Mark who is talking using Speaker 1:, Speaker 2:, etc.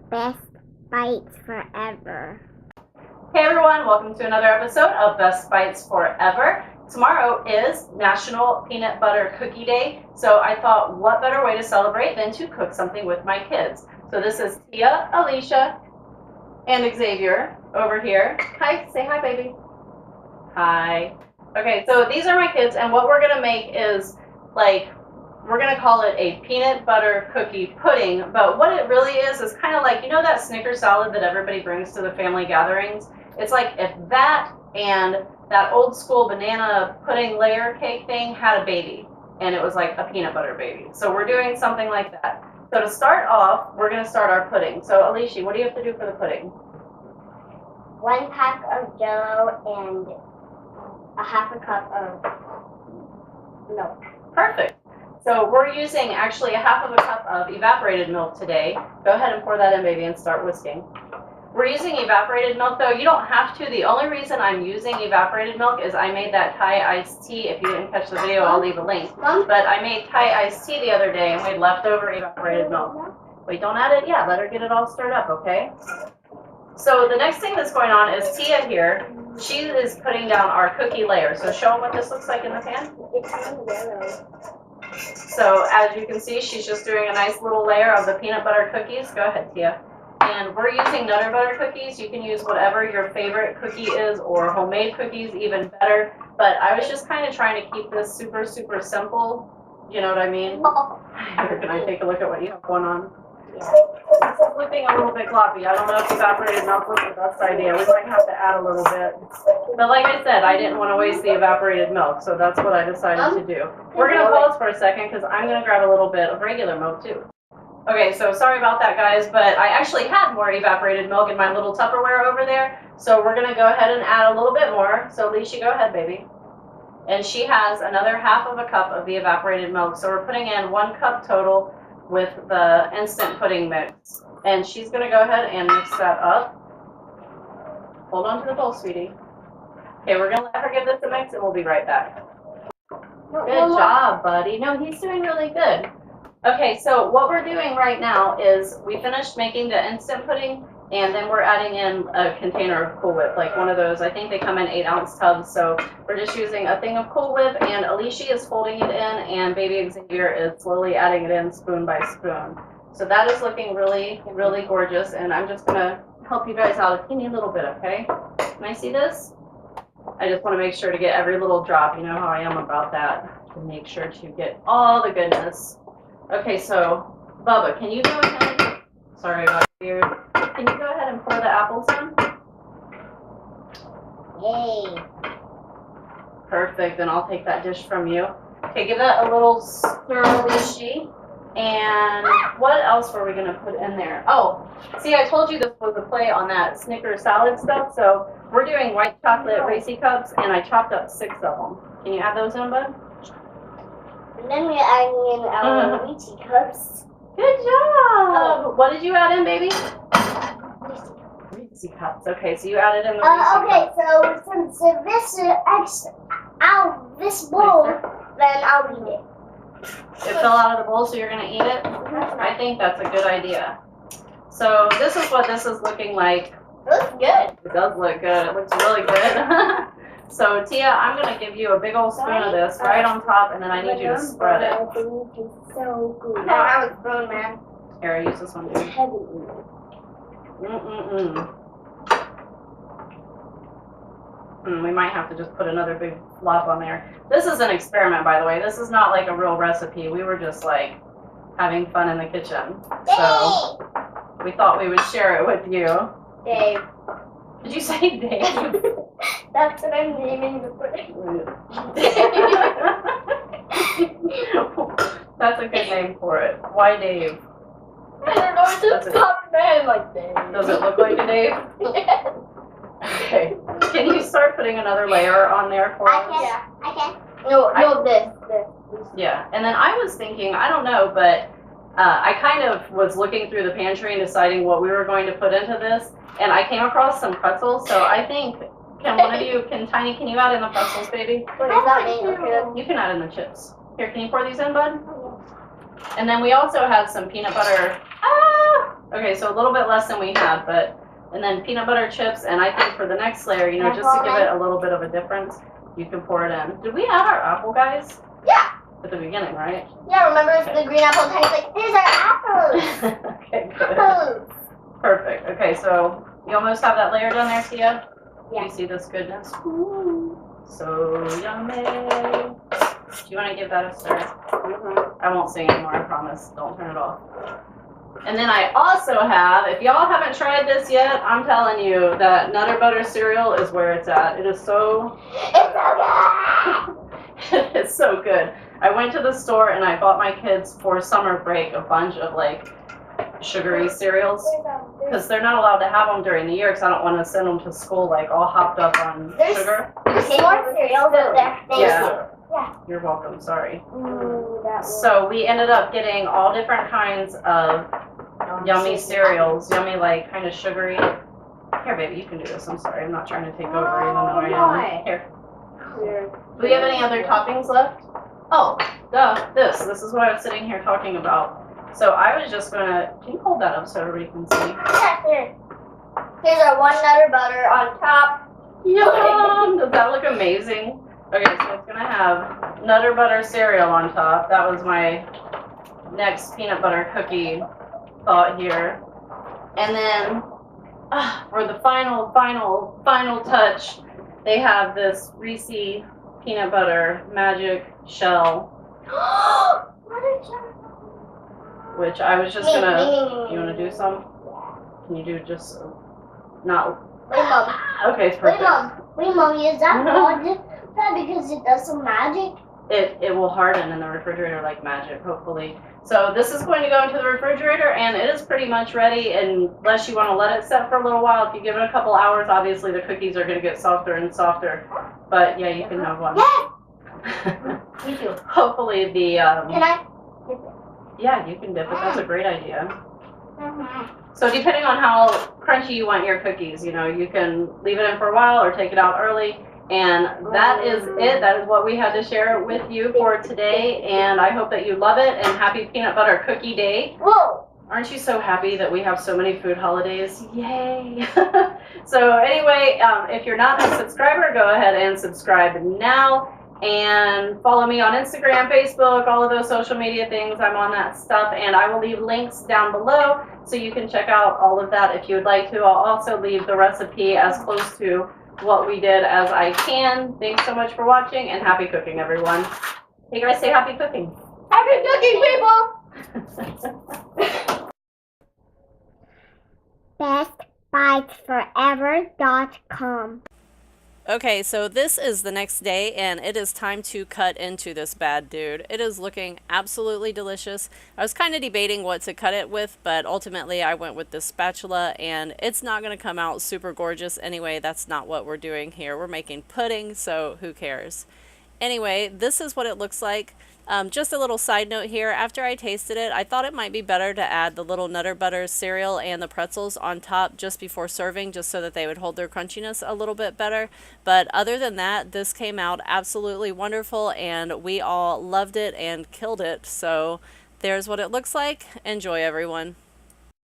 Speaker 1: Best Bites Forever.
Speaker 2: Hey everyone, welcome to another episode of Best Bites Forever. Tomorrow is National Peanut Butter Cookie Day, so I thought what better way to celebrate than to cook something with my kids. So this is Tia, Alicia, and Xavier over here. Hi, say hi baby. Hi. Okay, so these are my kids, and what we're gonna make is we're gonna call it a peanut butter cookie pudding, but what it really is kind of like, you know that Snicker salad that everybody brings to the family gatherings? It's like if that and that old school banana pudding layer cake thing had a baby, and it was like a peanut butter baby. So we're doing something like that. So to start off, we're gonna start our pudding. So Alicia, what do you have to do for the pudding?
Speaker 1: 1 pack of Jello and a half a cup of milk.
Speaker 2: Perfect. So we're using actually a half of a cup of evaporated milk today. Go ahead and pour that in, baby, and start whisking. We're using evaporated milk, though. You don't have to. The only reason I'm using evaporated milk is I made that Thai iced tea. If you didn't catch the video, I'll leave a link. But I made Thai iced tea the other day, and we had leftover evaporated milk. Wait, don't add it yet. Let her get it all stirred up, okay? So the next thing that's going on is Tia here. She is putting down our cookie layer. So show them what this looks like in the pan.
Speaker 1: It's yellow.
Speaker 2: So as you can see, she's just doing a nice little layer of the peanut butter cookies. Go ahead, Tia. And we're using Nutter Butter cookies. You can use whatever your favorite cookie is, or homemade cookies, even better. But I was just kind of trying to keep this super, super simple. You know what I mean? Here, can I take a look at what you have going on?
Speaker 1: Yeah.
Speaker 2: This is looking a little bit gloppy. I don't know if evaporated milk was the best idea. We might have to add a little bit. But like I said, I didn't want to waste the evaporated milk, so that's what I decided to do. We're going to pause for a second because I'm going to grab a little bit of regular milk too. Okay, so sorry about that, guys, but I actually had more evaporated milk in my little Tupperware over there, so we're going to go ahead and add a little bit more. So Alicia, go ahead, baby. And she has another half of a cup of the evaporated milk, so we're putting in 1 cup total with the instant pudding mix. And she's going to go ahead and mix that up. Hold on to the bowl, sweetie. Okay, we're going to let her give this a mix, and we'll be right back. Good job, buddy. No, he's doing really good. Okay, so what we're doing right now is we finished making the instant pudding, and then we're adding in a container of Cool Whip, like one of those. I think they come in 8-ounce tubs, so we're just using a thing of Cool Whip, and Alicia is folding it in, and baby Xavier is slowly adding it in spoon by spoon. So that is looking really, really gorgeous, and I'm just gonna help you guys out a teeny little bit, okay? Can I see this? I just want to make sure to get every little drop. You know how I am about that, to make sure to get all the goodness. Okay, so Bubba, can you go ahead? Sorry about you. Can you go ahead and pour the apples in?
Speaker 1: Yay.
Speaker 2: Perfect, then I'll take that dish from you. Okay, give that a little stir, Alicia. And what else were we gonna put in there? Oh, see, I told you this was a play on that Snicker salad stuff, so we're doing white chocolate racy cups, and I chopped up 6 of them. Can you add those in, bud?
Speaker 1: And then we're adding in our Reese's cups.
Speaker 2: Good job! What did you add in, baby? Reese's cups. Okay, so you added in the Reese's
Speaker 1: Okay,
Speaker 2: cups.
Speaker 1: so since this is this bowl, then I'll eat it.
Speaker 2: It fell out of the bowl, so you're gonna eat it? I think that's a good idea. So this is what this is looking like.
Speaker 1: It looks good.
Speaker 2: It does look good. It looks really good. So Tia, I'm gonna give you a big old spoon of this right on top, and then I need you to spread it.
Speaker 1: It's so good. I don't have a spoon, man.
Speaker 2: Here, use this one,
Speaker 1: It's
Speaker 2: dude.
Speaker 1: heavy.
Speaker 2: We might have to just put another big flop on there. This is an experiment, by the way. This is not like a real recipe. We were just like having fun in the kitchen. So we thought we would share it with you.
Speaker 1: Dave.
Speaker 2: Did you say Dave?
Speaker 1: That's what I'm naming the pudding.
Speaker 2: That's a good name for it. Why Dave?
Speaker 1: I don't know, it just popped in my head like Dave.
Speaker 2: Does it look like a Dave? Okay. Can you start putting another layer on there for us?
Speaker 1: Yeah, I can. No, this.
Speaker 2: Yeah, and then I was thinking, I don't know, but I kind of was looking through the pantry and deciding what we were going to put into this, and I came across some pretzels, so I think, can one of you, Tiny, can you add in the pretzels, baby?
Speaker 1: What does that mean?
Speaker 2: You can add in the chips. Here, can you pour these in, bud? And then we also had some peanut butter. Okay, so a little bit less than we had, but, and then peanut butter chips, and I think for the next layer, you know, just to give it a little bit of a difference, you can pour it in. Did we add our apple, guys?
Speaker 1: Yeah.
Speaker 2: At the beginning, right?
Speaker 1: Yeah, remember the green apple and Tiny's like, here's our apples.
Speaker 2: Okay, good.
Speaker 1: Apples.
Speaker 2: Perfect. Okay, so you almost have that layer done there, Tia?
Speaker 1: Yeah.
Speaker 2: You see this goodness? Ooh, so yummy. Do you want to give that a stir? I won't sing anymore, I promise. Don't turn it off. And then I also have, if y'all haven't tried this yet, I'm telling you that Nutter Butter cereal is where it's at. It is so...
Speaker 1: It's so good.
Speaker 2: It's so good. I went to the store and I bought my kids for summer break a bunch of like sugary cereals because they're not allowed to have them during the year because I don't want to send them to school like all hopped up on sugar.
Speaker 1: There's more cereals out there. Thank you. Yeah.
Speaker 2: You're welcome. Sorry.
Speaker 1: Ooh, that
Speaker 2: So we ended up getting all different kinds of yummy cereals, yummy like kind of sugary. Here, baby, you can do this. I'm sorry. I'm not trying to take over even though I am. Here. Do we have any other toppings left? Oh, duh, this is what I was sitting here talking about. So I was just gonna, can you hold that up so everybody can see?
Speaker 1: Yeah, here. Here's our one Nutter Butter on top.
Speaker 2: Yum! Does that look amazing? Okay, so it's gonna have Nutter Butter cereal on top. That was my next peanut butter cookie thought here. And then, for the final touch, they have this Reese's peanut butter magic shell, which I was just gonna, you wanna do some? Can you do just, not,
Speaker 1: Wait, Mom.
Speaker 2: okay, it's perfect.
Speaker 1: Wait, Mommy, is that good? Because it does some magic?
Speaker 2: It will harden in the refrigerator like magic, hopefully. So this is going to go into the refrigerator and it is pretty much ready unless you want to let it set for a little while. If you give it a couple hours, obviously the cookies are going to get softer and softer. But yeah, you can have one.
Speaker 1: Yeah. Me too.
Speaker 2: Hopefully the...
Speaker 1: Can I?
Speaker 2: Yeah, you can dip it. That's a great idea. So depending on how crunchy you want your cookies, you know, you can leave it in for a while or take it out early. And that is it. That is what we had to share with you for today. And I hope that you love it. And happy Peanut Butter Cookie Day.
Speaker 1: Whoa!
Speaker 2: Aren't you so happy that we have so many food holidays? Yay! So anyway, if you're not a subscriber, go ahead and subscribe now. And follow me on Instagram, Facebook, all of those social media things. I'm on that stuff. And I will leave links down below so you can check out all of that if you would like to. I'll also leave the recipe as close to what we did as I can. Thanks so much for watching and happy cooking, everyone. Hey guys, say happy cooking.
Speaker 1: Happy cooking, people! bestbitesforever.com.
Speaker 3: Okay, so this is the next day and it is time to cut into this bad dude. It is looking absolutely delicious. I was kind of debating what to cut it with, but ultimately I went with this spatula and it's not going to come out super gorgeous anyway. That's not what we're doing here. We're making pudding, so who cares? Anyway, this is what it looks like. Just a little side note here, after I tasted it, I thought it might be better to add the little Nutter Butter cereal and the pretzels on top just before serving, just so that they would hold their crunchiness a little bit better. But other than that, this came out absolutely wonderful and we all loved it and killed it. So there's what it looks like. Enjoy, everyone.